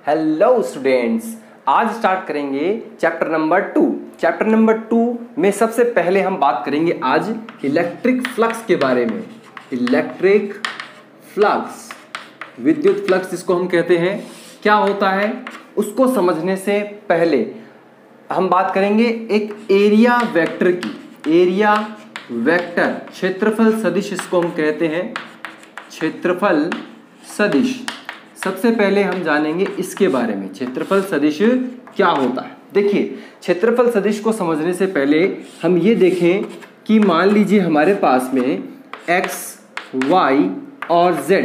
Hello students, आज start करेंगे chapter number 2। Chapter number 2 में सबसे पहले हम बात करेंगे आज इलेक्ट्रिक फ्लक्स के बारे में। इलेक्ट्रिक फ्लक्स, विद्युत फ्लक्स जिसको हम कहते हैं, क्या होता है उसको समझने से पहले हम बात करेंगे एक एरिया वेक्टर की। एरिया वेक्टर, क्षेत्रफल सदिश इसको हम कहते हैं, क्षेत्रफल सदिश। सबसे पहले हम जानेंगे इसके बारे में, क्षेत्रफल सदिश क्या होता है। देखिए, क्षेत्रफल सदिश को समझने से पहले हम ये देखें कि मान लीजिए हमारे पास में x, y और z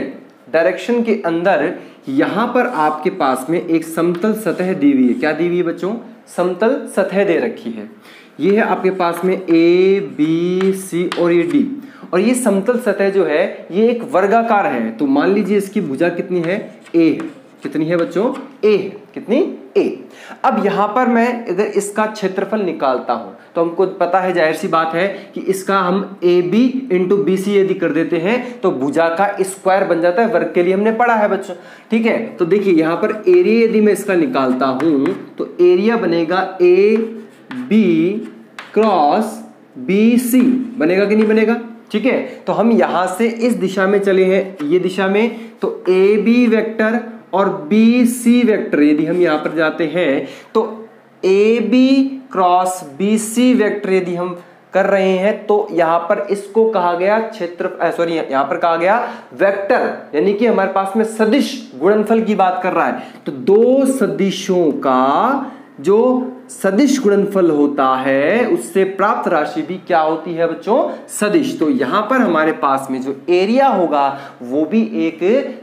डायरेक्शन के अंदर यहाँ पर आपके पास में एक समतल सतह दी हुई है। क्या दी हुई है बच्चों? समतल सतह दे रखी है। ये है आपके पास में A, B, C और ये D। और ये समतल सतह जो है ये एक वर्गाकार है। तो मान लीजिए इसकी भुजा कितनी है? A है। कितनी है बच्चों? A है। कितनी? A। अब यहाँ पर मैं अगर इसका क्षेत्रफल निकालता हूँ तो हमको पता है, जाहिर सी बात है कि इसका हम AB इंटू BC यदि कर देते हैं तो भुजा का स्क्वायर बन जाता है। वर्ग के लिए हमने पढ़ा है बच्चों, ठीक है। तो देखिए यहाँ पर एरिया यदि मैं इसका निकालता हूँ तो एरिया बनेगा AB क्रॉस BC। बनेगा कि नहीं बनेगा? ठीक है। तो हम यहां से इस दिशा में चले हैं, ये दिशा में, तो AB वेक्टर और BC वेक्टर यदि हम यहां पर जाते हैं तो AB क्रॉस BC वेक्टर यदि हम कर रहे हैं तो यहां पर इसको कहा गया यहां पर कहा गया वेक्टर, यानी कि हमारे पास में सदिश गुणनफल की बात कर रहा है। तो दो सदिशों का जो सदिश गुणनफल होता है उससे प्राप्त राशि भी क्या होती है बच्चों? सदिश। तो यहां पर हमारे पास में जो एरिया होगा वो भी एक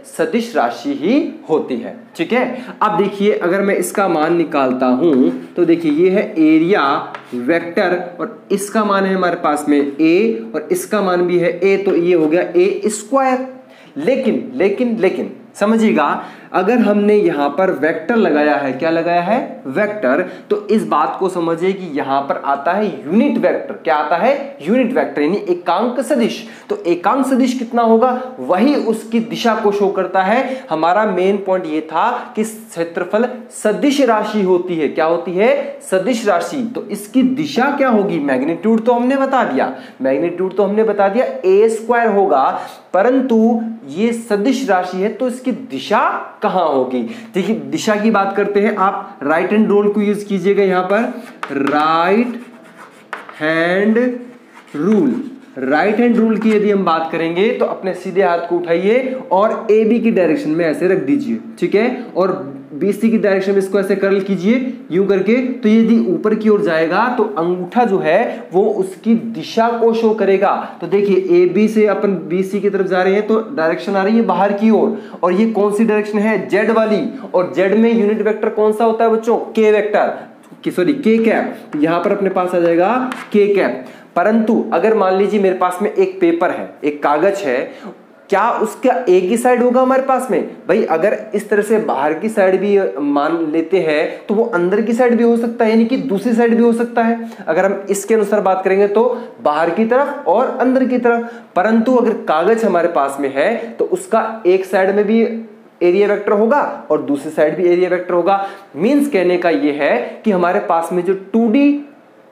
सदिश राशि ही होती है, ठीक है। अब देखिए, अगर मैं इसका मान निकालता हूं तो देखिए ये है एरिया वेक्टर और इसका मान है हमारे पास में A और इसका मान भी है A, तो ये हो गया A स्क्वायर। लेकिन समझिएगा, अगर हमने यहां पर वेक्टर लगाया है, क्या लगाया है? वेक्टर, तो इस बात को समझिए कि यहां पर आता है यूनिट वेक्टर। क्या आता है? यूनिट वेक्टर, यानी एकांक सदिश। तो एकांक सदिश कितना होगा? वही उसकी दिशा को शो करता है। हमारा मेन पॉइंट ये था कि क्षेत्रफल सदिश राशि होती है। क्या होती है? सदिश राशि। तो इसकी दिशा क्या होगी? मैग्नीट्यूड तो हमने बता दिया, A स्क्वायर होगा, परंतु ये सदिश राशि है तो इसकी दिशा कहां होगी? देखिए, दिशा की बात करते हैं। आप राइट हैंड रूल को यूज कीजिएगा। यहां पर राइट हैंड रूल की यदि हम बात करेंगे तो अपने सीधे हाथ को उठाइए और AB की डायरेक्शन में ऐसे रख दीजिए, ठीक है, और BC की डायरेक्शन में इसको ऐसे कर्ल कीजिए यूं करके। तो यदि ऊपर की ओर जाएगा तो अंगूठा जो है वो उसकी दिशा को शो करेगा। तो देखिए, AB से अपन BC की तरफ जा रहे हैं तो डायरेक्शन आ रही है बाहर की ओर, और ये कौन सी डायरेक्शन है? Z वाली। और Z में यूनिट वेक्टर कौन सा होता है बच्चों? K vector, K cap. यहां पर अपने पास आ जाएगा K कैप। परंतु अगर मान लीजिए मेरे पास में एक पेपर है, एक कागज है, क्या उसका एक ही साइड होगा हमारे पास में? भाई, अगर इस तरह से बाहर की साइड भी मान लेते हैं तो वो अंदर की साइड भी हो सकता है, यानी कि दूसरी साइड भी हो सकता है। अगर हम इसके अनुसार बात करेंगे तो बाहर की तरफ और अंदर की तरफ। परंतु अगर कागज हमारे पास में है तो उसका एक साइड में भी एरिया वेक्टर होगा और दूसरी साइड भी एरिया वेक्टर होगा। मींस कहने का ये है कि हमारे पास में जो 2D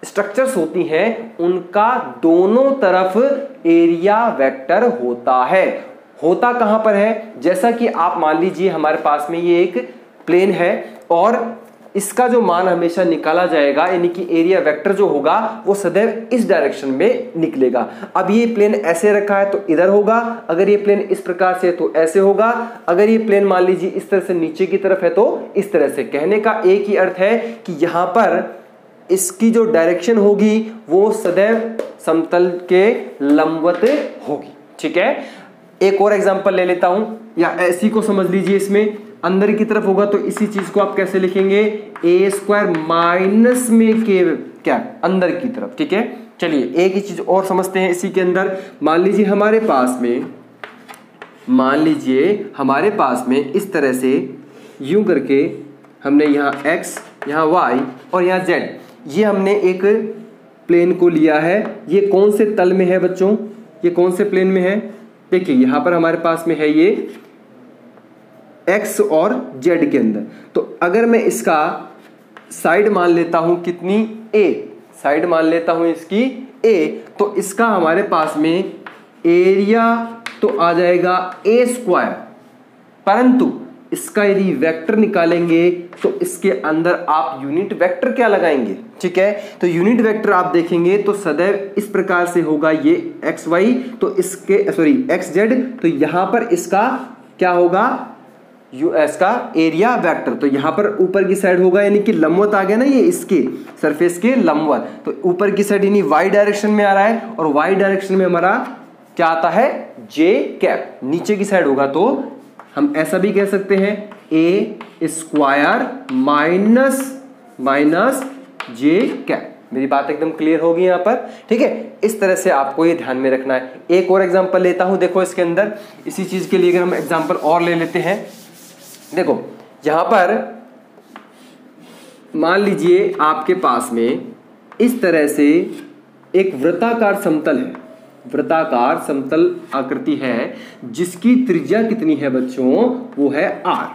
स्ट्रक्चर्स होती हैं उनका दोनों तरफ एरिया वेक्टर होता है। होता कहां पर है? जैसा कि आप मान लीजिए हमारे पास में ये एक प्लेन है और इसका जो मान हमेशा निकाला जाएगा, यानी कि एरिया वेक्टर जो होगा वो सदैव इस डायरेक्शन में निकलेगा। अब ये प्लेन ऐसे रखा है तो इधर होगा, अगर ये प्लेन इस प्रकार से तो ऐसे होगा, अगर ये प्लेन मान लीजिए इस तरह से नीचे की तरफ है तो इस तरह से। कहने का एक ही अर्थ है कि यहां पर इसकी जो डायरेक्शन होगी वो सदैव समतल के लंबवत होगी, ठीक है। एक और एग्जांपल ले लेता हूं, या ऐसी को समझ लीजिए, इसमें अंदर की तरफ होगा तो इसी चीज को आप कैसे लिखेंगे? A स्क्वायर माइनस में K क्या? अंदर की तरफ, ठीक है। चलिए एक ही चीज और समझते हैं इसी के अंदर। मान लीजिए हमारे पास में इस तरह से यूं करके हमने यहाँ X, यहाँ Y और यहाँ Z, ये हमने एक प्लेन को लिया है। ये कौन से तल में है बच्चों? ये कौन से प्लेन में है? देखिए यहाँ पर हमारे पास में है ये एक्स और जेड के अंदर। तो अगर मैं इसका साइड मान लेता हूं कितनी, ए, साइड मान लेता हूं इसकी ए, तो इसका हमारे पास में एरिया तो आ जाएगा ए स्क्वायर, परंतु इसका यदि वेक्टर निकालेंगे तो इसके अंदर आप यूनिट वेक्टर क्या लगाएंगे, ठीक है। तो यूनिट वेक्टर आप देखेंगे तो सदैव इस प्रकार से होगा, ये एक्स वाई तो इसके एक्स जेड, तो यहां पर इसका क्या होगा, इसका एरिया वेक्टर, तो यहां पर ऊपर की साइड होगा, यानी कि लंबवत आ गया ना, ये इसके सरफेस के लंबवत, तो ऊपर की साइड यानी वाई डायरेक्शन में आ रहा है, और वाई डायरेक्शन में हमारा क्या आता है, जे कैप। नीचे की साइड होगा तो हम ऐसा भी कह सकते हैं ए स्क्वायर माइनस जे कैप। मेरी बात एकदम क्लियर होगी यहां पर, ठीक है। इस तरह से आपको ये ध्यान में रखना है। एक और एग्जांपल लेता हूं, देखो इसके अंदर इसी चीज के लिए अगर हम एग्जांपल और ले लेते हैं, देखो यहां पर मान लीजिए आपके पास में इस तरह से एक वृत्ताकार समतल है, वृत्ताकार समतल आकृति है जिसकी त्रिज्या कितनी है बच्चों, वो है r,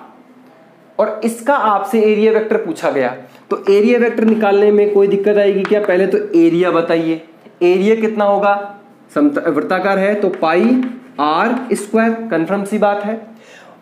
और इसका आपसे एरिया वेक्टर पूछा गया। तो एरिया वेक्टर निकालने में कोई दिक्कत आएगी क्या, पहले तो एरिया बताइए, एरिया कितना होगा, वृत्ताकार है तो पाई आर स्क्वायर, कन्फर्म सी बात है।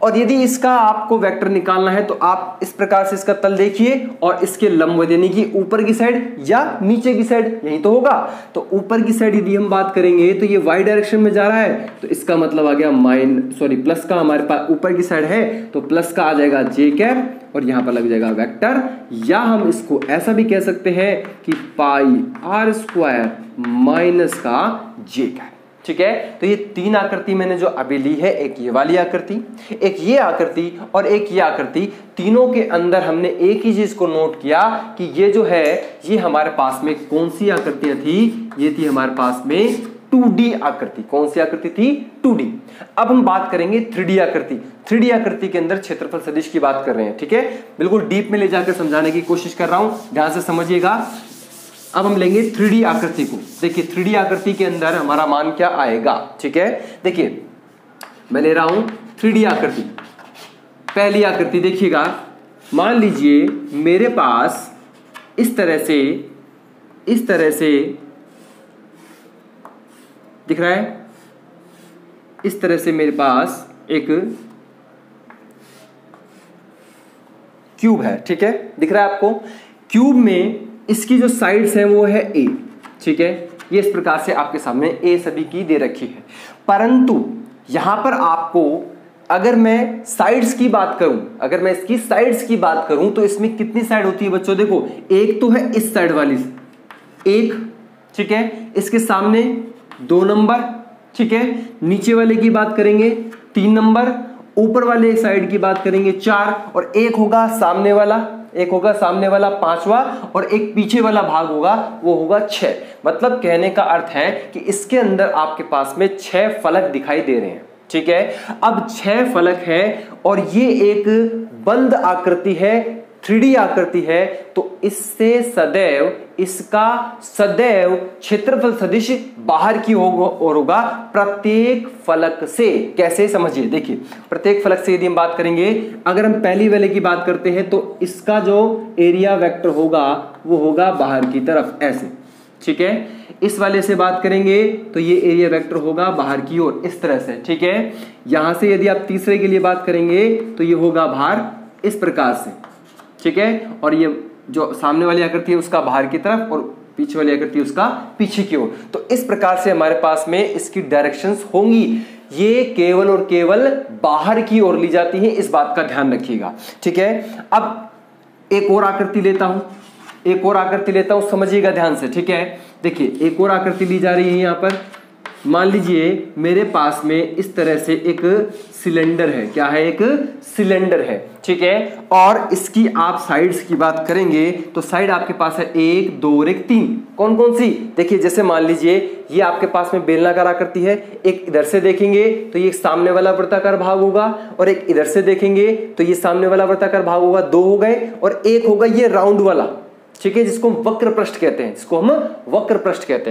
और यदि इसका आपको वेक्टर निकालना है तो आप इस प्रकार से इसका तल देखिए और इसके लंबवत यानी कि ऊपर की साइड या नीचे की साइड, यही तो होगा। तो ऊपर की साइड यदि हम बात करेंगे तो ये वाई डायरेक्शन में जा रहा है, तो इसका मतलब आ गया प्लस का, हमारे पास ऊपर की साइड है तो प्लस का आ जाएगा जे कैप और यहां पर लग जाएगा वेक्टर, या हम इसको ऐसा भी कह सकते हैं कि पाई आर स्क्वायर माइनस का जे कैप, ठीक है। तो ये तीन आकृति मैंने जो अभी ली है, एक ये वाली आकृति, एक ये आकृति और एक ये आकृति, तीनों के अंदर हमने एक ही चीज को नोट किया कि ये जो है ये हमारे पास में कौन सी आकृतियां थी, ये थी हमारे पास में 2D आकृति। कौन सी आकृति थी, 2D। अब हम बात करेंगे 3D आकृति। 3D आकृति के अंदर क्षेत्रफल सदिश की बात कर रहे हैं, ठीक है। बिल्कुल डीप में ले जाकर समझाने की कोशिश कर रहा हूं, ध्यान से समझिएगा। अब हम लेंगे 3D आकृति को। देखिए 3D आकृति के अंदर हमारा मान क्या आएगा, ठीक है। देखिए मैं ले रहा हूं 3D आकृति। पहली आकृति देखिएगा, मान लीजिए मेरे पास इस तरह से दिख रहा है, इस तरह से मेरे पास एक क्यूब है, ठीक है, दिख रहा है आपको। क्यूब में इसकी जो साइड्स हैं वो है ए, ठीक है। ये इस प्रकार से आपके सामने ए सभी की दे रखी है, परंतु यहां पर आपको अगर मैं साइड्स की बात करूं, अगर मैं इसकी साइड्स की बात करूं तो इसमें कितनी साइड होती है बच्चों, देखो एक तो है इस साइड वाली एक, ठीक है, इसके सामने 2 नंबर, ठीक है, नीचे वाले की बात करेंगे 3 नंबर, ऊपर वाले साइड की बात करेंगे 4, और एक होगा सामने वाला 5वां, और एक पीछे वाला भाग होगा वो होगा 6। मतलब कहने का अर्थ है कि इसके अंदर आपके पास में 6 फलक दिखाई दे रहे हैं, ठीक है। अब 6 फलक है और ये एक बंद आकृति है, 3D आकृति है, तो इससे इसका सदैव क्षेत्रफल सदिश बाहर की होगा प्रत्येक फलक से। कैसे, समझिए, देखिए प्रत्येक फलक से यदि हम बात करेंगे, अगर हम पहली वाले की बात करते हैं तो इसका जो एरिया वेक्टर होगा वो होगा बाहर की तरफ ऐसे, ठीक है। इस वाले से बात करेंगे तो ये एरिया वेक्टर होगा बाहर की ओर इस तरह से, ठीक है। यहां से यदि आप तीसरे के लिए बात करेंगे तो ये होगा बाहर इस प्रकार से, ठीक है, और ये जो सामने वाली आकृति है उसका बाहर की तरफ और पीछे वाली आकृति उसका पीछे की ओर। तो इस प्रकार से हमारे पास में इसकी डायरेक्शंस होंगी, ये केवल और केवल बाहर की ओर ली जाती है, इस बात का ध्यान रखिएगा, ठीक है। अब एक और आकृति लेता हूं, समझिएगा ध्यान से, ठीक है। देखिए एक और आकृति ली जा रही है यहां पर। मान लीजिए मेरे पास में इस तरह से एक सिलेंडर है, क्या है, एक सिलेंडर है, ठीक है, और इसकी आप साइड्स की बात करेंगे तो साइड आपके पास है 1 2 और 1 3। कौन कौन सी, देखिए जैसे मान लीजिए ये आपके पास में बेलनाकार आकृति है, एक इधर से देखेंगे तो ये सामने वाला वृत्ताकार भाग होगा, और एक इधर से देखेंगे तो ये सामने वाला वृत्ताकार भाग होगा, 2 हो गए, और एक होगा ये राउंड वाला, ठीक है, जिसको हम वक्र पृष्ठ कहते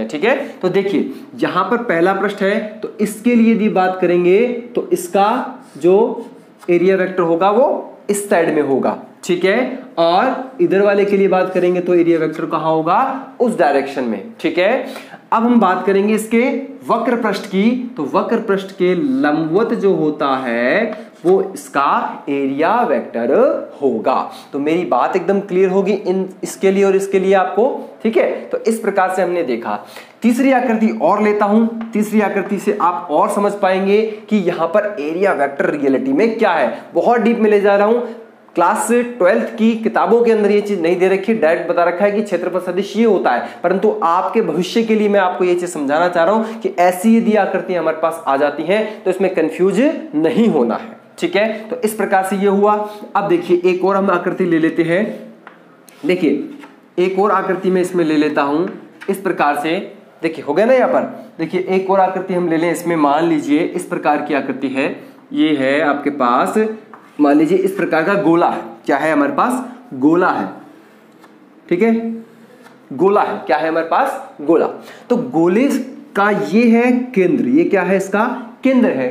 हैं, ठीक है। तो देखिए यहां पर पहला पृष्ठ है, तो इसके लिए यदि बात करेंगे तो इसका जो एरिया वेक्टर होगा वो इस साइड में होगा, ठीक है। और इधर वाले के लिए बात करेंगे तो एरिया वेक्टर कहां होगा, उस डायरेक्शन में, ठीक है। अब हम बात करेंगे इसके वक्र पृष्ठ की, तो वक्र पृष्ठ के लंबवत जो होता है वो इसका एरिया वेक्टर होगा। तो मेरी बात एकदम क्लियर होगी इन इसके लिए और इसके लिए आपको, ठीक है। तो इस प्रकार से हमने देखा। तीसरी आकृति और लेता हूं, तीसरी आकृति से आप और समझ पाएंगे कि यहां पर एरिया वेक्टर रियलिटी में क्या है। बहुत डीप में ले जा रहा हूं, क्लास 12th की किताबों के अंदर ये चीज नहीं दे रखी, डायरेक्ट बता रखा है कि क्षेत्रफल सदिश ये होता है, परंतु आपके भविष्य के लिए मैं आपको ये चीज समझाना चाह रहा हूं कि ऐसी यदि आकृतियां हमारे पास आ जाती हैं तो इसमें कंफ्यूज नहीं होना है, ठीक है। तो इस प्रकार से ये हुआ। अब देखिए एक और हम आकृति ले लेते हैं। देखिए एक और आकृति में इसमें ले लेता हूं इस प्रकार से। देखिए हो गया ना यहाँ पर। देखिए एक और आकृति हम ले लें इसमें, मान लीजिए इस प्रकार की आकृति है। ये है आपके पास, मान लीजिए इस प्रकार का गोला है। क्या है हमारे पास, गोला है, ठीक है। गोला है, क्या है हमारे पास, गोला। तो गोले का ये है केंद्र, ये क्या है, इसका केंद्र है।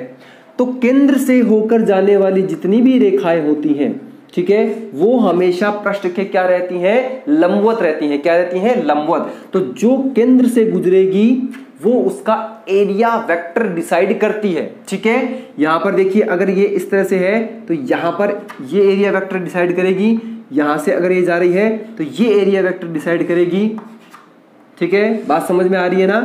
तो केंद्र से होकर जाने वाली जितनी भी रेखाएं होती हैं, ठीक है, वो हमेशा पृष्ठ के क्या रहती हैं, लंबवत रहती हैं। क्या रहती हैं, लंबवत। तो जो केंद्र से गुजरेगी वो उसका एरिया वेक्टर डिसाइड करती है, ठीक है। यहां पर देखिए अगर ये इस तरह से है तो यहां पर ये एरिया वेक्टर डिसाइड करेगी। यहां से अगर ये जा रही है तो ये एरिया वेक्टर डिसाइड करेगी, ठीक है। बात समझ में आ रही है ना।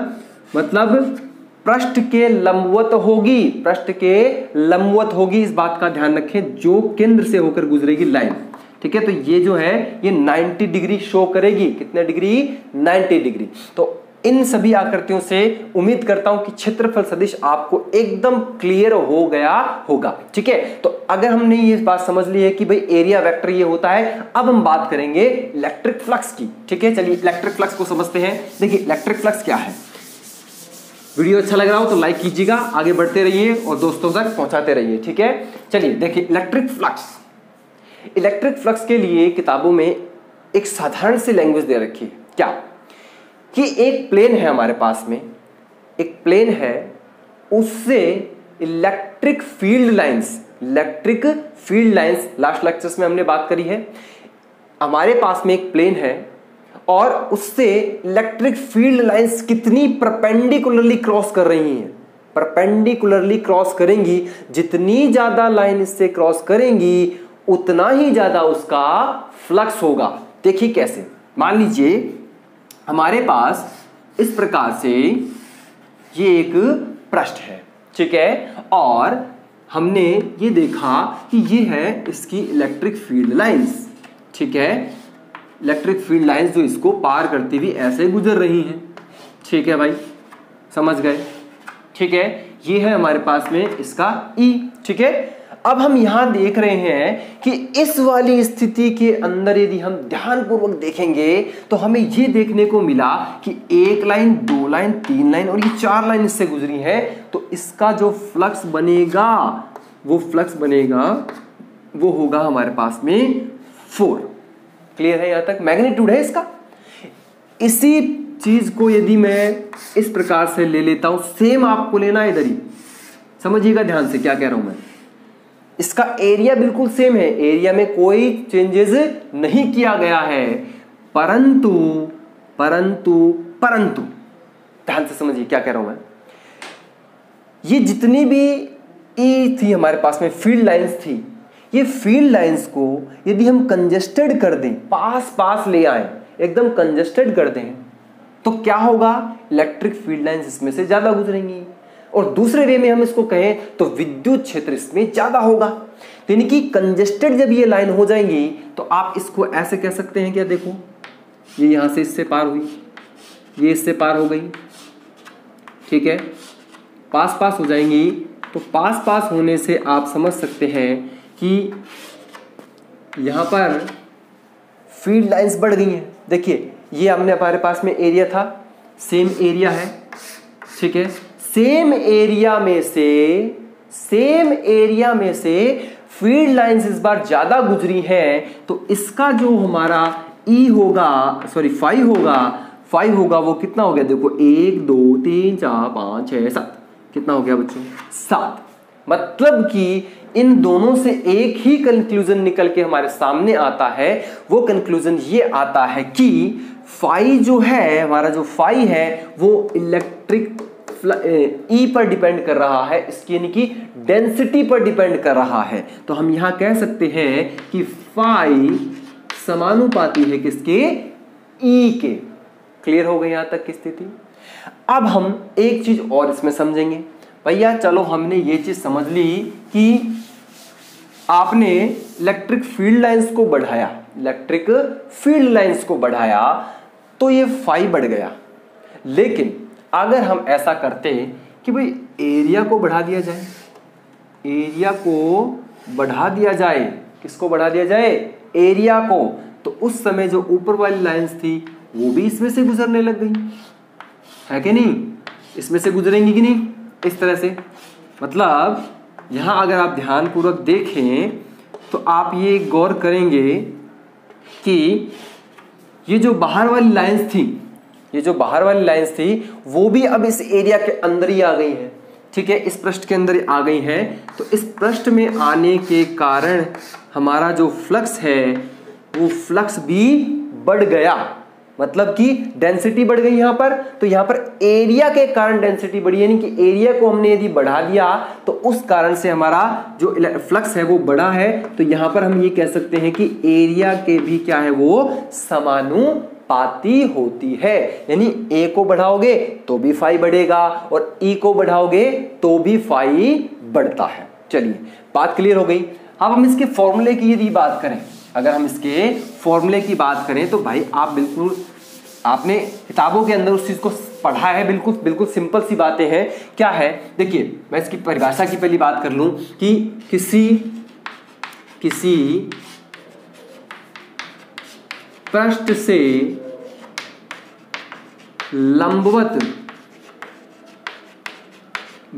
मतलब पृष्ठ के लंबवत होगी, पृष्ठ के लंबवत होगी, इस बात का ध्यान रखें, जो केंद्र से होकर गुजरेगी लाइन, ठीक है। तो ये जो है ये 90 डिग्री शो करेगी। कितने डिग्री, 90 डिग्री। तो इन सभी आकृतियों से उम्मीद करता हूं कि क्षेत्रफल सदिश आपको एकदम क्लियर हो गया होगा, ठीक है। तो अगर हमने ये बात समझ ली है कि भाई एरिया वेक्टर ये होता है, अब हम बात करेंगे इलेक्ट्रिक फ्लक्स की, ठीक है। चलिए इलेक्ट्रिक फ्लक्स को समझते हैं। देखिए इलेक्ट्रिक फ्लक्स क्या है। वीडियो अच्छा लग रहा हो तो लाइक कीजिएगा, आगे बढ़ते रहिए और दोस्तों तक पहुंचाते रहिए, ठीक है। चलिए देखिए इलेक्ट्रिक फ्लक्स। इलेक्ट्रिक फ्लक्स के लिए किताबों में एक साधारण सी लैंग्वेज दे रखी है। क्या कि एक प्लेन है हमारे पास में, एक प्लेन है, उससे electric field lines, electric field lines last lectures में हमने बात करी है। हमारे पास में एक प्लेन है और उससे इलेक्ट्रिक फील्ड लाइंस कितनी परपेंडिकुलरली क्रॉस कर रही हैं, परपेंडिकुलरली क्रॉस करेंगी। जितनी ज्यादा लाइन इससे क्रॉस करेंगी उतना ही ज्यादा उसका फ्लक्स होगा। देखिए कैसे, मान लीजिए हमारे पास इस प्रकार से ये एक पृष्ठ है, ठीक है, और हमने ये देखा कि ये है इसकी इलेक्ट्रिक फील्ड लाइंस, ठीक है। इलेक्ट्रिक फील्ड लाइंस जो इसको पार करती हुई ऐसे गुजर रही हैं, ठीक है भाई, समझ गए, ठीक है। ये है हमारे पास में इसका E, ठीक है। अब हम यहां देख रहे हैं कि इस वाली स्थिति के अंदर यदि हम ध्यानपूर्वक देखेंगे तो हमें ये देखने को मिला कि एक लाइन, दो लाइन, तीन लाइन और ये चार लाइन इससे गुजरी है। तो इसका जो फ्लक्स बनेगा, वो फ्लक्स बनेगा वो होगा हमारे पास में 4। क्लियर है यहां तक, मैग्नीट्यूड है इसका। इसी चीज को यदि मैं इस प्रकार से ले लेता हूं, सेम आपको लेना है इधर ही, समझिएगा ध्यान से क्या कह रहा हूं मैं। इसका एरिया बिल्कुल सेम है, एरिया में कोई चेंजेस नहीं किया गया है, परंतु परंतु परंतु ध्यान से समझिए क्या कह रहा हूं मैं। ये जितनी भी ई थी हमारे पास में, फील्ड लाइंस थी, ये फील्ड लाइंस को यदि हम कंजेस्टेड कर दें, पास पास ले आए, एकदम कंजेस्टेड कर दें, तो क्या होगा, इलेक्ट्रिक फील्ड लाइंस इसमें से ज्यादा गुजरेंगी। और दूसरे वे में हम इसको कहें तो विद्युत क्षेत्र इसमें ज्यादा होगा। तो यानी कि कंजेस्टेड जब ये लाइन हो जाएंगी तो आप इसको ऐसे कह सकते हैं, क्या देखो, ये यहां से इससे पार हुई, ये इससे पार हो गई, ठीक है, पास पास हो जाएंगी। तो पास पास होने से आप समझ सकते हैं कि यहां पर फील्ड लाइंस बढ़ गई हैं। देखिए ये हमने हमारे पास में एरिया था, सेम एरिया है, ठीक है, सेम एरिया में से फील्ड लाइंस इस बार ज्यादा गुजरी हैं। तो इसका जो हमारा E होगा, सॉरी 5 होगा, वो कितना हो गया, देखो 1 2 3 4 5 6 7, कितना हो गया बच्चों, 7। मतलब कि इन दोनों से एक ही कंक्लूजन निकल के हमारे सामने आता है। वो कंक्लूजन ये आता है कि फाई जो है, हमारा जो फाई है वो इलेक्ट्रिक ई पर डिपेंड कर रहा है, इसकी यानी कि डेंसिटी पर डिपेंड कर रहा है। तो हम यहां कह सकते हैं कि फाई समानुपाती है किसके? ई के। क्लियर हो गई यहां तक की स्थिति। अब हम एक चीज और इसमें समझेंगे। भैया चलो हमने ये चीज समझ ली कि आपने इलेक्ट्रिक फील्ड लाइंस को बढ़ाया, इलेक्ट्रिक फील्ड लाइंस को बढ़ाया तो ये फाई बढ़ गया। लेकिन अगर हम ऐसा करते कि भाई एरिया को बढ़ा दिया जाए, एरिया को बढ़ा दिया जाए, किसको बढ़ा दिया जाए? एरिया को, तो उस समय जो ऊपर वाली लाइंस थी वो भी इसमें से गुजरने लग गई, है कि नहीं? इसमें से गुजरेंगी कि नहीं? इस तरह से। मतलब यहां अगर आप ध्यानपूर्वक देखें तो आप ये गौर करेंगे कि ये जो बाहर वाली लाइंस थी, ये जो बाहर वाली लाइंस थी वो भी अब इस एरिया के अंदर ही आ गई हैं। ठीक है, इस पृष्ठ के अंदर आ गई हैं। तो इस पृष्ठ में आने के कारण हमारा जो फ्लक्स है वो फ्लक्स भी बढ़ गया, मतलब कि डेंसिटी बढ़ गई यहां पर। तो यहां पर एरिया के कारण डेंसिटी बढ़ी, यानी कि एरिया को हमने यदि बढ़ा दिया तो उस कारण से हमारा जो फ्लक्स है वो बढ़ा है। तो यहां पर हम ये कह सकते हैं कि एरिया के भी क्या है, वो समानुपाती होती है। यानी ए को बढ़ाओगे तो भी फाई बढ़ेगा और ई को बढ़ाओगे तो भी फाई बढ़ता है। चलिए बात क्लियर हो गई। अब हम इसके फॉर्मूले की यदि बात करें, अगर हम इसके फॉर्मूले की बात करें तो भाई आप बिल्कुल आपने किताबों के अंदर उस चीज को पढ़ा है, बिल्कुल बिल्कुल सिंपल सी बातें हैं। क्या है, देखिए मैं इसकी परिभाषा की पहली बात कर लूं कि किसी पृष्ठ से लंबवत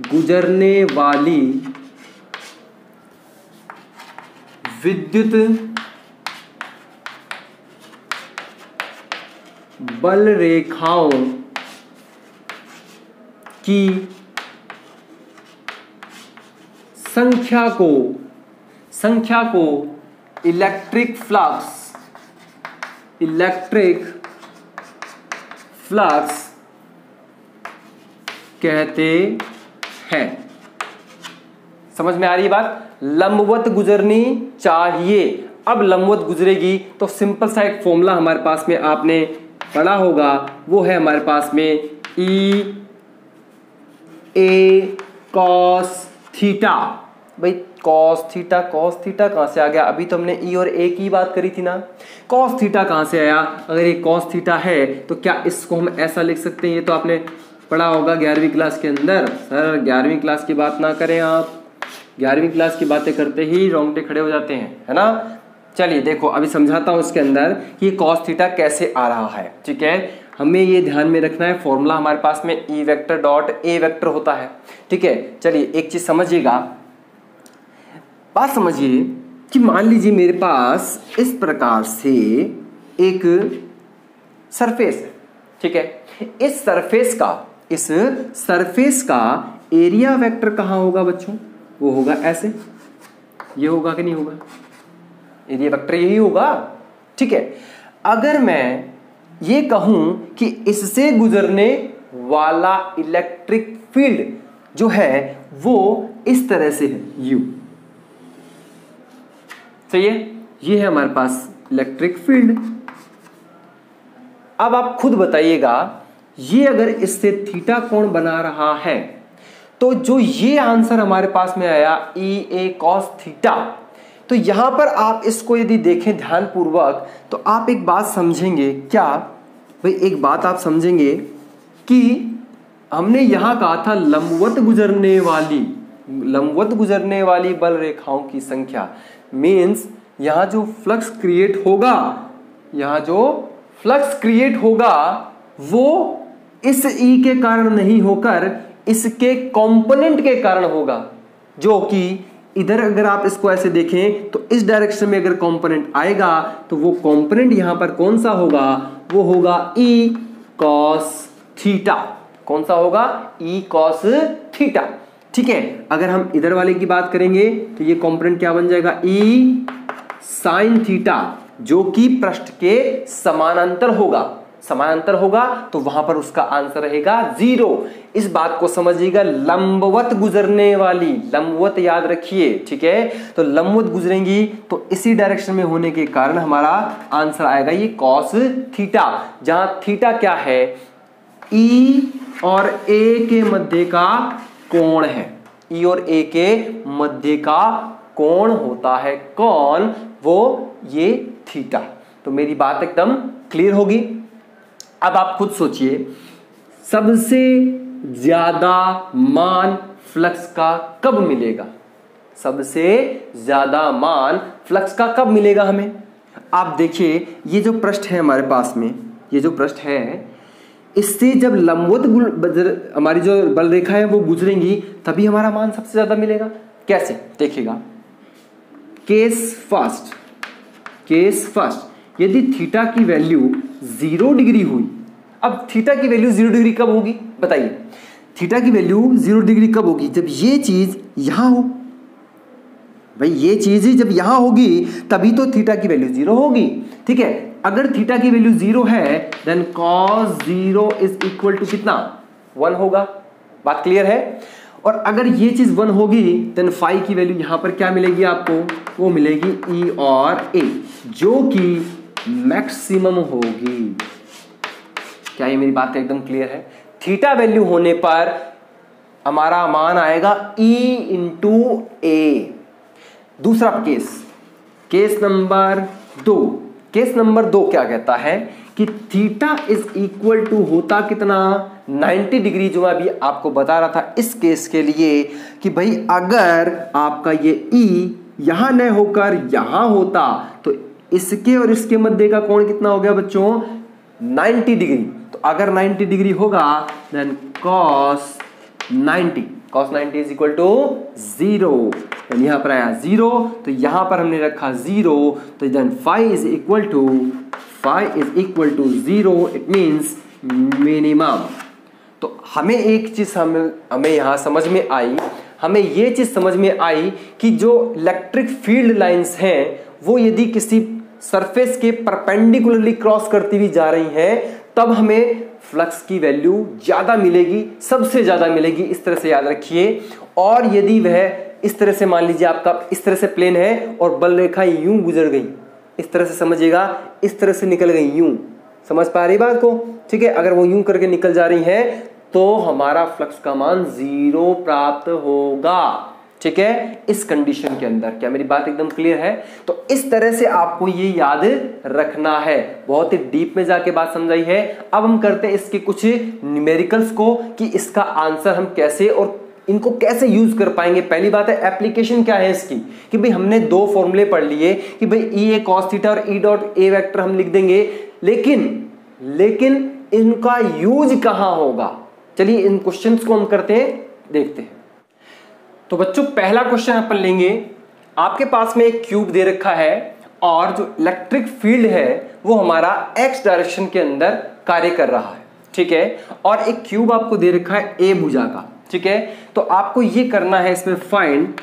गुजरने वाली विद्युत बल रेखाओं की संख्या को इलेक्ट्रिक फ्लक्स कहते हैं। समझ में आ रही बात? लंबवत गुजरनी चाहिए। अब लंबवत गुजरेगी तो सिंपल सा एक फॉर्मूला हमारे पास में आपने पढ़ा होगा, वो है हमारे पास में ई ए कॉस थीटा। भाई कॉस थीटा कहां से आ गया? अभी तो हमने ई और ए की बात करी थी ना। कॉस थीटा कहां से आया? अगर ये कॉस थीटा है तो क्या इसको हम ऐसा लिख सकते हैं? ये तो आपने पढ़ा होगा 11वीं क्लास के अंदर। सर 11वीं क्लास की बात ना करें आप, 11वीं क्लास की बातें करते ही रोंगटे खड़े हो जाते हैं, है ना। चलिए देखो अभी समझाता हूं इसके अंदर कि कॉस थीटा कैसे आ रहा है। ठीक है, हमें ये ध्यान में रखना है, फॉर्मूला हमारे पास में E vector dot A vector होता है। ठीक है, चलिए एक चीज समझिएगा, बात समझिए कि मान लीजिए मेरे पास इस प्रकार से एक सरफेस है। ठीक है, इस सरफेस का एरिया वेक्टर कहाँ होगा बच्चों? वो होगा ऐसे, ये होगा कि नहीं होगा? एरिया वेक्टर यही होगा। ठीक है, अगर मैं ये कहूं कि इससे गुजरने वाला इलेक्ट्रिक फील्ड जो है वो इस तरह से है, यू, सही है, ये है हमारे पास इलेक्ट्रिक फील्ड। अब आप खुद बताइएगा, ये अगर इससे थीटा कोण बना रहा है तो जो ये आंसर हमारे पास में आया ई ए कॉस थीटा, तो यहां पर आप इसको यदि देखें ध्यानपूर्वक तो आप एक बात समझेंगे। क्या भाई? एक बात आप समझेंगे कि हमने यहां कहा था लंबवत गुजरने वाली बल रेखाओं की संख्या, मींस यहां जो फ्लक्स क्रिएट होगा वो इस ई के कारण नहीं होकर इसके कंपोनेंट के कारण होगा, जो कि इधर अगर आप इसको ऐसे देखें तो इस डायरेक्शन में अगर कंपोनेंट आएगा तो वो कंपोनेंट यहां पर कौन सा होगा? वो होगा ई कॉस थीटा। कौन सा होगा? E cos theta. ठीक है। अगर हम इधर वाले की बात करेंगे तो ये कंपोनेंट क्या बन जाएगा, ई साइन थीटा, जो कि पृष्ठ के समानांतर होगा। समानांतर होगा तो वहां पर उसका आंसर रहेगा 0। इस बात को समझिएगा, लंबवत गुजरने वाली, लंबवत याद रखिए, ठीक है। तो लंबवत गुजरेंगी तो इसी डायरेक्शन में होने के कारण हमारा आंसर आएगा ये कॉस थीटा, जहां थीटा क्या है, ई और ए के मध्य का कोण है। ई और ए के मध्य का कोण होता है कौन, वो ये थीटा। तो मेरी बात एकदम क्लियर होगी। अब आप खुद सोचिए, सबसे ज्यादा मान फ्लक्स का कब मिलेगा, सबसे ज्यादा मान फ्लक्स का कब मिलेगा हमें। आप देखिए, ये जो पृष्ठ है हमारे पास में, ये जो पृष्ठ है, इससे जब लंबवत हमारी जो बल रेखा है वो गुजरेंगी, तभी हमारा मान सबसे ज्यादा मिलेगा। कैसे, देखिएगा। केस फर्स्ट, यदि थीटा की वैल्यू 0 डिग्री हुई। अब थीटा की वैल्यू 0 डिग्री कब होगी बताइए, थीटा की वैल्यू 0 डिग्री कब होगी, जब ये चीज यहां हो। भाई ये चीज जब यहां होगी तभी तो थीटा की वैल्यू 0 होगी, ठीक है। अगर थीटा की वैल्यू 0 है then cos 0 is equal to कितना, 1 होगा। बात क्लियर है। और अगर ये चीज 1 होगी देन फाई की वैल्यू यहां पर क्या मिलेगी आपको, वो मिलेगी ई और ए, जो कि मैक्सिमम होगी। क्या ये मेरी बात एकदम क्लियर है। थीटा वैल्यू होने पर हमारा मान आएगा ई इंटू ए। दूसरा केस नंबर 2, केस नंबर 2 क्या कहता है कि थीटा इज इक्वल टू होता कितना, 90 डिग्री, जो मैं अभी आपको बता रहा था इस केस के लिए कि भाई अगर आपका ये ई यहां न होकर यहां होता तो इसके और इसके मध्य का कोण कितना हो गया बच्चों, 90 डिग्री। तो अगर 90 डिग्री होगा then cos 90 is equal to 0। यहां पर आया 0 तो यहां पर हमने रखा 0, तो then phi is equal to 0। It means minimum. तो हमें एक चीज हमें यहां समझ में आई, हमें ये चीज समझ में आई कि जो इलेक्ट्रिक फील्ड लाइंस हैं वो यदि किसी सरफेस के परपेंडिकुलरली क्रॉस करती हुई जा रही हैं तब हमें फ्लक्स की वैल्यू ज्यादा मिलेगी, सबसे ज्यादा मिलेगी। इस तरह से याद रखिए। और यदि वह इस तरह से, मान लीजिए आपका इस तरह से प्लेन है और बल रेखा यूं गुजर गई, इस तरह से समझिएगा, इस तरह से निकल गई यूं, समझ पा रही बात को, ठीक है। अगर वो यूं करके निकल जा रही है तो हमारा फ्लक्स का मान 0 प्राप्त होगा, ठीक है, इस कंडीशन के अंदर। क्या मेरी बात एकदम क्लियर है। तो इस तरह से आपको ये याद रखना है। बहुत ही डीप में जाके बात समझाई है। अब हम करते हैं इसके कुछ न्यूमेरिकल्स को कि इसका आंसर हम कैसे और इनको कैसे यूज कर पाएंगे। पहली बात है एप्लीकेशन क्या है इसकी, कि भाई हमने 2 फॉर्मूले पढ़ लिए कि भाई ई ए कॉस थीटा और ई डॉट ए वेक्टर हम लिख देंगे, लेकिन इनका यूज कहां होगा। चलिए इन क्वेश्चंस को हम करते हैं, देखते हैं। तो बच्चों पहला क्वेश्चन अपन लेंगे। आपके पास में एक क्यूब दे रखा है और जो इलेक्ट्रिक फील्ड है वो हमारा एक्स डायरेक्शन के अंदर कार्य कर रहा है, ठीक है। और एक क्यूब आपको दे रखा है ए भुजा का, ठीक है। तो आपको ये करना है इसमें फाइंड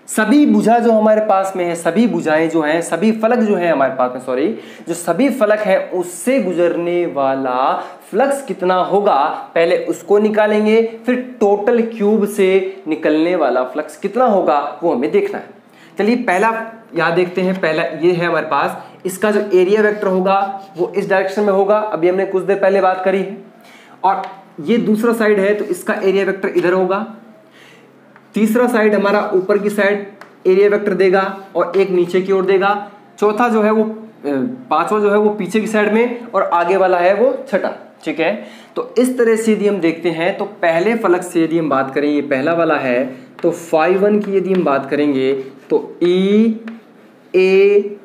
सभी भुजा जो हमारे पास में है, सभी भुजाएं जो हैं, सभी फलक जो है हमारे पास में, सॉरी, जो सभी फलक है उससे गुजरने वाला फ्लक्स कितना होगा, पहले उसको निकालेंगे, फिर टोटल क्यूब से निकलने वाला फ्लक्स कितना होगा वो हमें देखना है। चलिए पहला यहां देखते हैं। पहला ये है हमारे पास, इसका जो एरिया वेक्टर होगा वो इस डायरेक्शन में होगा, अभी हमने कुछ देर पहले बात करी है। और ये दूसरा साइड है तो इसका एरिया वेक्टर इधर होगा। तीसरा साइड हमारा ऊपर की साइड एरिया वेक्टर देगा और एक नीचे की ओर देगा। चौथा जो है वो, पांचवा जो है वो पीछे की साइड में और आगे वाला है वो छठा, ठीक है। तो इस तरह से यदि हम देखते हैं तो पहले फलक से यदि हम बात करें, ये पहला वाला है, तो फाई 1 की यदि हम बात करेंगे तो ई ए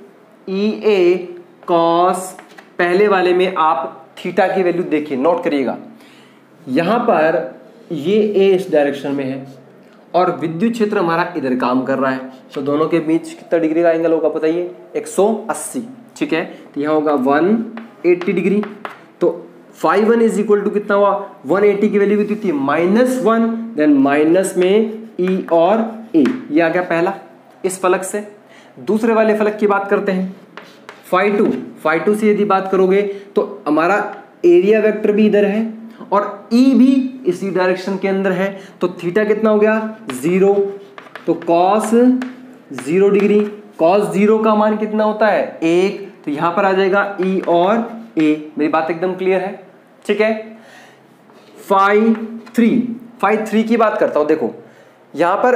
कॉस, पहले वाले में आप थीटा की वैल्यू देखिए, नोट करिएगा, यहां पर ये ए इस डायरेक्शन में है और विद्युत क्षेत्र हमारा इधर काम कर रहा है। तो दोनों के बीच कितना डिग्री का एंगल होगा बताइए, 180, ठीक है। तो यहाँ होगा 180 डिग्री। तो phi one is equal to कितना हुआ, 180 की वैल्यू कितनी थी, -1, देन माइनस में E और A, ये आ गया पहला इस फलक से। दूसरे वाले फलक की बात करते हैं, फाई टू से यदि बात करोगे तो हमारा एरिया वेक्टर भी इधर है और E भी इसी डायरेक्शन के अंदर है, तो थीटा कितना हो गया 0, तो cos 0 डिग्री, cos 0 का मान कितना होता है 1, तो यहां पर आ जाएगा E और A। मेरी बात एकदम क्लियर है, ठीक है। फाई थ्री की बात करता हूं, देखो यहां पर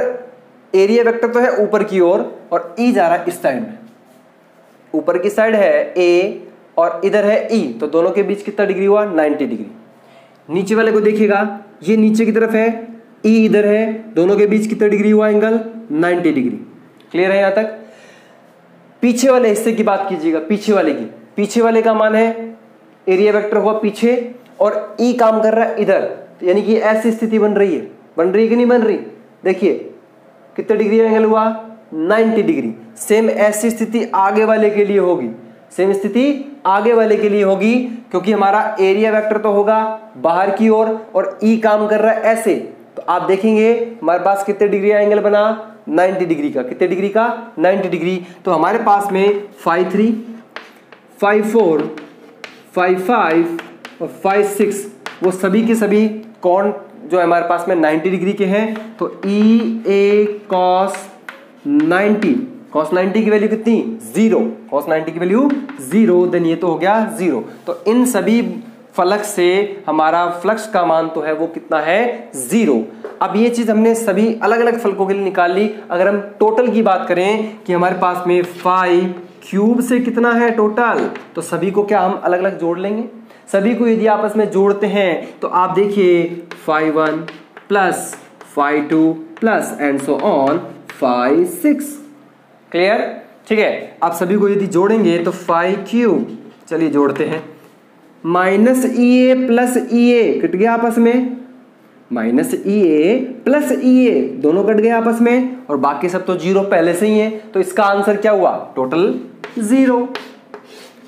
एरिया वेक्टर तो है ऊपर की ओर और E जा रहा है इस साइड में, ऊपर की साइड है A और इधर है E, तो दोनों के बीच कितना डिग्री हुआ 90 डिग्री। नीचे वाले को देखिएगा, ये नीचे की तरफ है, E इधर है, दोनों के बीच कितना डिग्री हुआ एंगल 90 डिग्री। क्लियर है यहां तक। पीछे वाले हिस्से की बात कीजिएगा, पीछे वाले का मान है, एरिया वेक्टर हुआ पीछे और E काम कर रहा है इधर, तो यानी कि ऐसी स्थिति बन रही है कि नहीं बन रही, देखिए कितना डिग्री एंगल हुआ 90 डिग्री। सेम ऐसी स्थिति आगे वाले के लिए होगी, क्योंकि हमारा एरिया वेक्टर तो होगा बाहर की ओर और E काम कर रहा है ऐसे, तो आप देखेंगे हमारे पास कितने डिग्री एंगल बना 90 डिग्री का, कितने डिग्री का 90 डिग्री। तो हमारे पास में फाई 3, फाई 4, फाई 5 और फाई 6 वो सभी के सभी कोण जो हमारे पास में 90 डिग्री के हैं, तो EA cos 90 की वैल्यू कितनी 0, cos 90 की वैल्यू 0, देन ये तो हो गया 0। तो इन सभी फलक से हमारा फ्लक्स का मान तो है वो कितना है 0। अब ये चीज हमने सभी अलग अलग फलकों के लिए निकाल ली। अगर हम टोटल की बात करें कि हमारे पास में फाई क्यूब से कितना है टोटल, तो सभी को क्या हम अलग अलग जोड़ लेंगे। सभी को यदि आपस में जोड़ते हैं तो आप देखिए phi 1 plus phi 2 plus and so on phi 6। Clear, ठीक है। आप सभी को यदि जोड़ेंगे तो फाई क्यूब, चलिए जोड़ते हैं, minus EA plus EA cut गया आपस में, माइनस EA प्लस EA दोनों कट गए आपस में, और बाकी सब तो 0 पहले से ही है, तो इसका आंसर क्या हुआ टोटल 0।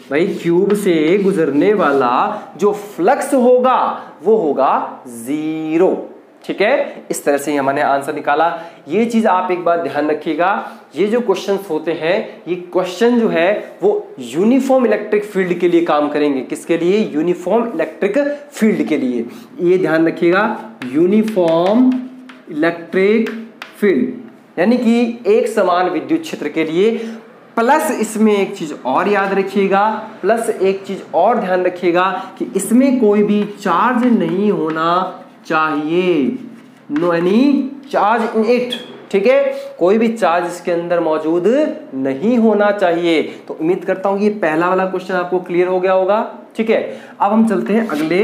भाई क्यूब से गुजरने वाला जो फ्लक्स होगा वो होगा 0, ठीक है। इस तरह से ही हमने आंसर निकाला। ये चीज आप एक बार ध्यान रखिएगा, ये जो क्वेश्चंस होते हैं ये क्वेश्चन जो है वो यूनिफॉर्म इलेक्ट्रिक फील्ड के लिए काम करेंगे। किसके लिए, यूनिफॉर्म इलेक्ट्रिक फील्ड के लिए, ये ध्यान रखिएगा, यूनिफॉर्म इलेक्ट्रिक फील्ड यानी कि एक समान विद्युत क्षेत्र के लिए। प्लस इसमें एक चीज और याद रखिएगा, प्लस एक चीज और ध्यान रखिएगा कि इसमें कोई भी चार्ज नहीं होना चाहिए, no any charge in it, ठीक है, कोई भी चार्ज इसके अंदर मौजूद नहीं होना चाहिए। तो उम्मीद करता हूं कि ये पहला वाला क्वेश्चन आपको क्लियर हो गया होगा, ठीक है। अब हम चलते हैं अगले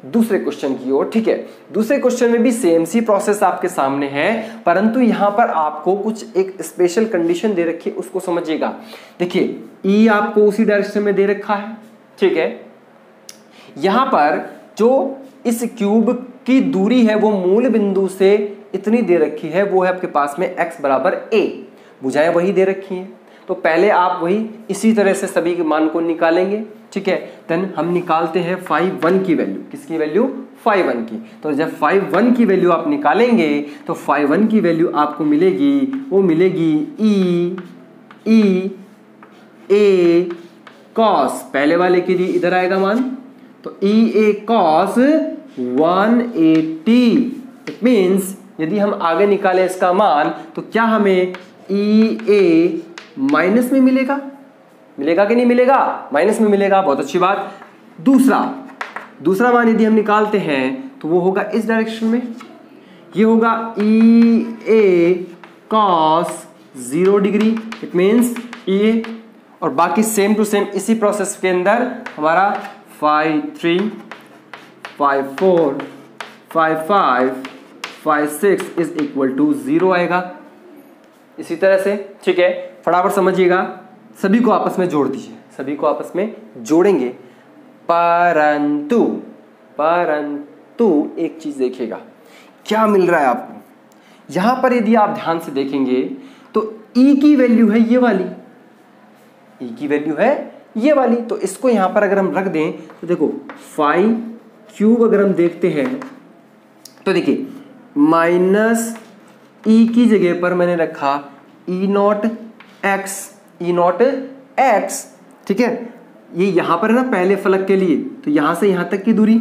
दूसरे क्वेश्चन की ओर, ठीक है। दूसरे क्वेश्चन में भी सेम सी प्रोसेस आपके सामने है, परंतु यहां पर आपको कुछ एक स्पेशल कंडीशन दे रखी है, उसको समझिएगा। देखिए E आपको उसी डायरेक्शन में दे रखा है, ठीक है। यहां पर जो इस क्यूब की दूरी है वो मूल बिंदु से इतनी दे रखी है, वो है आपके पास में x बराबर a, भुजाएं वही दे रखी हैं। तो पहले आप वही इसी तरह से सभी के मान को निकालेंगे, ठीक है। देन हम निकालते हैं फाई 1 की वैल्यू, किसकी वैल्यू, फाई 1 की। तो जब फाई 1 की वैल्यू आप निकालेंगे तो फाई 1 की वैल्यू आपको मिलेगी, वो मिलेगी E A cos, पहले वाले के लिए इधर आएगा मान, तो EA cos 180। इट मीन्स यदि हम आगे निकालें इसका मान तो क्या हमें EA माइनस में मिलेगा, मिलेगा कि नहीं मिलेगा, माइनस में मिलेगा, बहुत अच्छी बात। दूसरा मान यदि हम निकालते हैं तो वो होगा इस डायरेक्शन में, ये होगा EA cos 0 degree, it means EA, और बाकी सेम टू सेम इसी प्रोसेस के अंदर हमारा phi 3, phi 4, phi 5, phi 6 is equal to 0 आएगा, इसी तरह से, ठीक है। फटाफट समझिएगा, सभी को आपस में जोड़ दीजिए, सभी को आपस में जोड़ेंगे, परंतु एक चीज देखिएगा क्या मिल रहा है आपको। यहां पर यदि आप ध्यान से देखेंगे तो E की वैल्यू है ये वाली, E की वैल्यू है ये वाली, तो इसको यहां पर अगर हम रख दें तो देखो फाई क्यूब अगर हम देखते हैं तो देखिए माइनस ई की जगह पर मैंने रखा ई नॉट एक्स, ठीक है। ये यहां पर है ना पहले फलक के लिए, तो यहां से यहां तक की दूरी,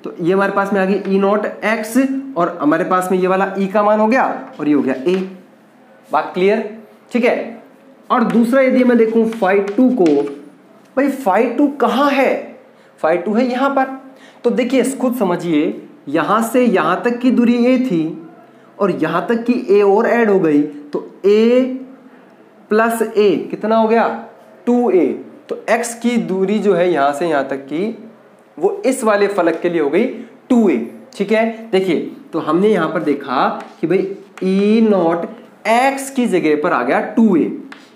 तो ये हमारे पास में आ गई ई नॉट एक्स और हमारे पास में ये वाला ई का मान हो गया और ये हो गया ए। बात क्लियर, ठीक है। और दूसरा यदि मैं देखूं φ2 को, भाई φ2 कहां है, φ2 है यहां पर। तो देखिए खुद समझिए, यहां से यहां तक की दूरी ए थी और यहां तक की ए और ऐड हो गई, तो ए प्लस ए कितना हो गया 2a। तो x की दूरी जो है यहां से यहां तक की वो इस वाले फलक के लिए हो गई 2a, ठीक है। देखिए तो हमने यहां पर देखा कि भाई ई नॉट एक्स की जगह पर आ गया 2a,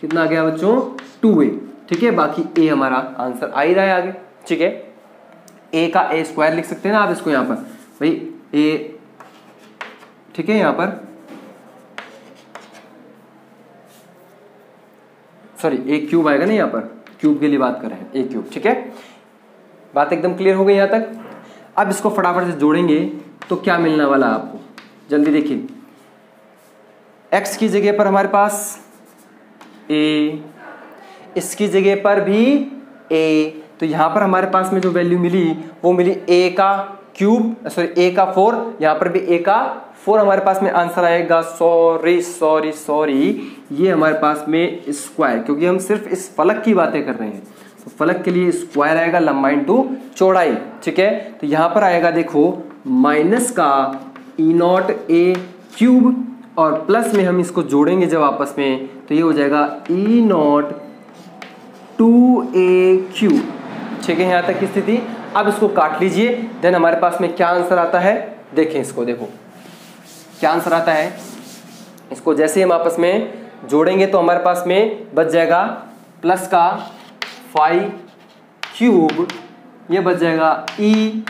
कितना आ गया बच्चों 2a, ठीक है। बाकी a हमारा आंसर आ ही रहा है आगे, ठीक है। a का a स्क्वायर लिख सकते हैं ना आप इसको यहां पर, भाई a, ठीक है। यहां पर सॉरी ए क्यूब आएगा ना, यहां पर क्यूब के लिए बात कर रहे हैं, ए क्यूब, ठीक है। बात एकदम क्लियर हो गई यहां तक। अब इसको फटाफट से जोड़ेंगे तो क्या मिलने वाला है आपको, जल्दी देखिए। x की जगह पर हमारे पास a, इसकी जगह पर भी a, तो यहां पर हमारे पास में जो वैल्यू मिली वो मिली a का क्यूब, सॉरी a का 4, यहां पर भी a का 4 हमारे पास में आंसर आएगा। सॉरी ये हमारे पास में स्क्वायर, क्योंकि हम सिर्फ इस फलक की बातें कर रहे हैं, तो फलक के लिए स्क्वायर आएगा लंबाई इनटू चौड़ाई, ठीक है। तो यहां पर आएगा देखो माइनस का ई नॉट ए क्यूब और प्लस में हम इसको जोड़ेंगे जब आपस में, तो ये हो जाएगा ई नॉट 2a क्यूब, ठीक है। यहां तक की स्थिति। अब इसको काट लीजिए, देन हमारे पास में क्या आंसर आता है, देखें इसको, देखो क्या आंसर आता है। इसको जैसे हम आपस में जोड़ेंगे तो हमारे पास में बच जाएगा प्लस का 5 क्यूब, ये बच जाएगा ई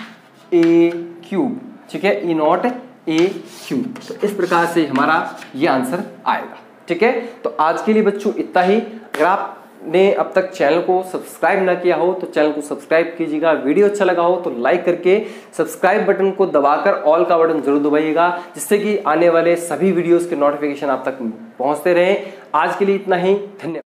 ए क्यूब, ठीक है, ई नॉट ए क्यूब। तो इस प्रकार से हमारा ये आंसर आएगा, ठीक है। तो आज के लिए बच्चों इतना ही। अगर आपने अब तक चैनल को सब्सक्राइब ना किया हो तो चैनल को सब्सक्राइब कीजिएगा। वीडियो अच्छा लगा हो तो लाइक करके सब्सक्राइब बटन को दबाकर ऑल का बटन जरूर दबाइएगा, जिससे कि आने वाले सभी वीडियोस के नोटिफिकेशन आप तक पहुंचते रहें। आज के लिए इतना ही, धन्यवाद।